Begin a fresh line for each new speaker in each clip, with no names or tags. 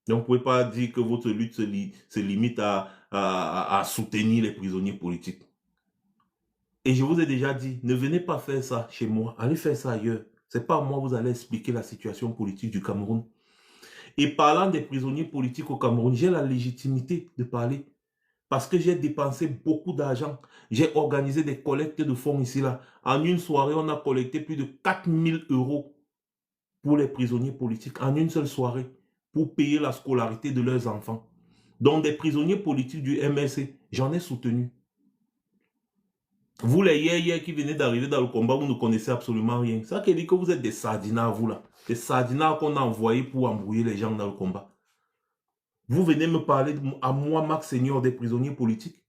Donc, vous ne pouvez pas dire que votre lutte se limite à soutenir les prisonniers politiques. Et je vous ai déjà dit, ne venez pas faire ça chez moi, allez faire ça ailleurs. Ce n'est pas à moi que vous allez expliquer la situation politique du Cameroun. Et parlant des prisonniers politiques au Cameroun, j'ai la légitimité de parler parce que j'ai dépensé beaucoup d'argent. J'ai organisé des collectes de fonds ici, là. En une soirée, on a collecté plus de 4000 € pour les prisonniers politiques, en une seule soirée, pour payer la scolarité de leurs enfants. Donc, des prisonniers politiques du MLC, j'en ai soutenu. Vous, les hier qui venez d'arriver dans le combat, vous ne connaissez absolument rien. Ça qui dit que vous êtes des sardinards, vous là. Des sardinards qu'on a envoyés pour embrouiller les gens dans le combat. Vous venez me parler à moi, Max Senior, des prisonniers politiques.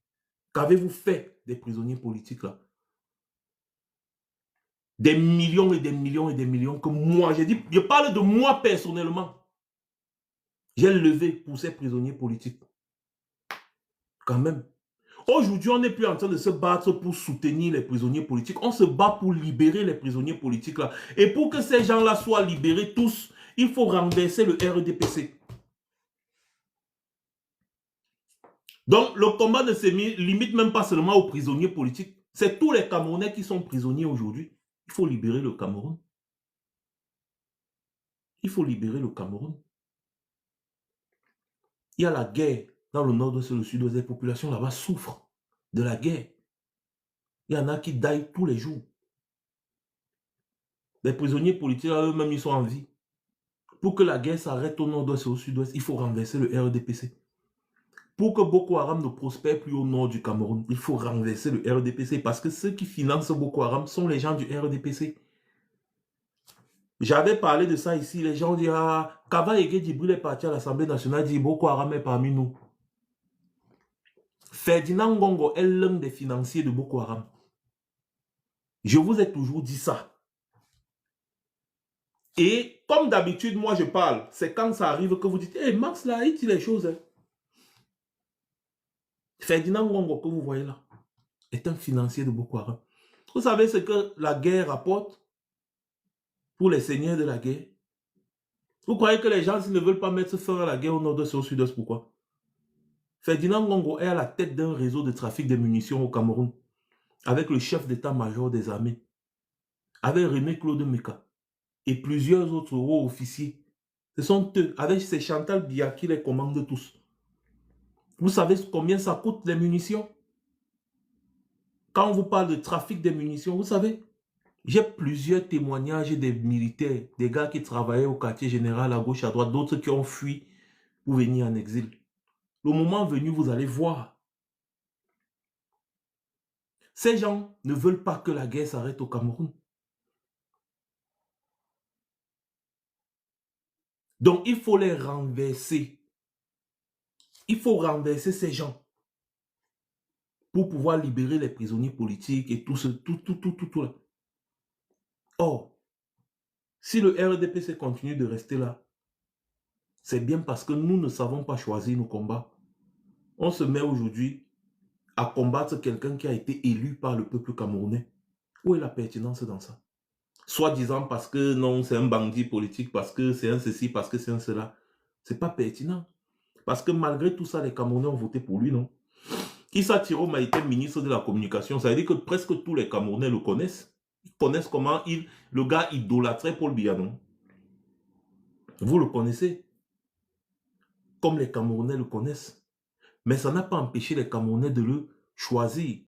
Qu'avez-vous fait des prisonniers politiques là? Des millions et des millions et des millions que moi, j'ai dit, je parle de moi personnellement. J'ai levé pour ces prisonniers politiques. Quand même. Aujourd'hui, on n'est plus en train de se battre pour soutenir les prisonniers politiques. On se bat pour libérer les prisonniers politiques là. Et pour que ces gens-là soient libérés tous, il faut renverser le RDPC. Donc, le combat ne se limite même pas seulement aux prisonniers politiques. C'est tous les Camerounais qui sont prisonniers aujourd'hui. Il faut libérer le Cameroun. Il faut libérer le Cameroun. Il y a la guerre dans le nord-ouest et le sud-ouest. Les populations là-bas souffrent de la guerre. Il y en a qui daillent tous les jours. Les prisonniers politiques, eux-mêmes, ils sont en vie. Pour que la guerre s'arrête au nord-ouest et au sud-ouest, il faut renverser le RDPC. Pour que Boko Haram ne prospère plus au nord du Cameroun, il faut renverser le RDPC parce que ceux qui financent Boko Haram sont les gens du RDPC. J'avais parlé de ça ici, les gens disent, ah, Kava Ege Djibril est parti à l'Assemblée nationale, dit Boko Haram est parmi nous. Ferdinand Ngongo est l'un des financiers de Boko Haram. Je vous ai toujours dit ça. Et comme d'habitude, moi je parle, c'est quand ça arrive que vous dites, hé Max là, il dit les choses. Hein. Ferdinand Ngongo que vous voyez là est un financier de Boko Haram. Vous savez ce que la guerre apporte pour les seigneurs de la guerre? Vous croyez que les gens, s'ils ne veulent pas mettre fin à la guerre au nord-est et au sud-est, pourquoi? Ferdinand Ngongo est à la tête d'un réseau de trafic de munitions au Cameroun, avec le chef d'état-major des armées, avec René Claude Meka et plusieurs autres hauts officiers. Ce sont eux, avec ces Chantal Biya qui les commandent tous. Vous savez combien ça coûte les munitions? Quand on vous parle de trafic des munitions, vous savez, j'ai plusieurs témoignages des militaires, des gars qui travaillaient au quartier général à gauche, à droite, d'autres qui ont fui pour venir en exil. Le moment venu, vous allez voir. Ces gens ne veulent pas que la guerre s'arrête au Cameroun. Donc, il faut les renverser. Il faut renverser ces gens pour pouvoir libérer les prisonniers politiques et tout ce, tout là. Or, si le RDPC continue de rester là, c'est bien parce que nous ne savons pas choisir nos combats. On se met aujourd'hui à combattre quelqu'un qui a été élu par le peuple camerounais. Où est la pertinence dans ça? Soit disant parce que non, c'est un bandit politique, parce que c'est un ceci, parce que c'est un cela. C'est pas pertinent. Parce que malgré tout ça, les Camerounais ont voté pour lui, non? Issa Tiroma était ministre de la communication. Ça veut dire que presque tous les Camerounais le connaissent. Ils connaissent comment le gars idolâtrait Paul Biya, non? Vous le connaissez. Comme les Camerounais le connaissent. Mais ça n'a pas empêché les Camerounais de le choisir.